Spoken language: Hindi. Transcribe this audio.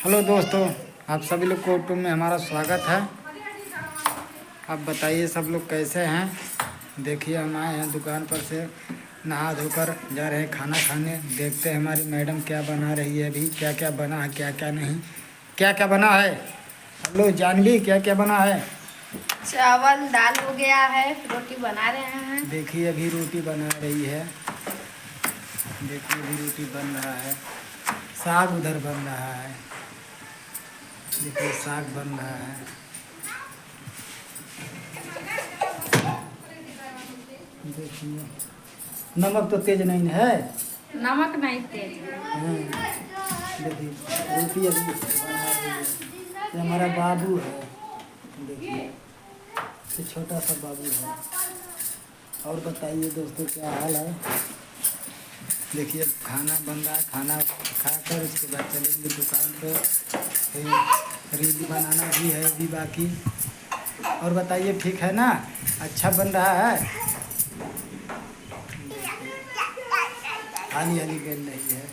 हेलो दोस्तों, आप सभी लोग को यूट्यूब में हमारा स्वागत है। आप बताइए सब लोग कैसे हैं। देखिए हम आए हैं दुकान पर से, नहा धोकर जा रहे हैं खाना खाने। देखते हैं हमारी मैडम क्या बना रही है, अभी क्या क्या बना है क्या क्या नहीं, क्या क्या बना है। हेलो जानवी, क्या क्या बना है। चावल दाल हो गया है, रोटी बना रहे हैं। देखिए अभी रोटी बना रही है। देखिए अभी रोटी बन रहा है। साग उधर बन रहा है। देखिए साग बन रहा है। देखिए नमक तो तेज नहीं है। नमक नहीं तेज। देखिए रोटी अभी बना रही है। ये हमारा बाबू है। देखिए ये छोटा सा बाबू है। और बताइए दोस्तों क्या हाल है। देखिए अब खाना बन रहा है, खाना खाकर उसके बाद चलेंगे दुकान पर। फिर रील बनाना भी है अभी बाकी। और बताइए ठीक है ना, अच्छा बन रहा है। हाली हाली बेल रही है।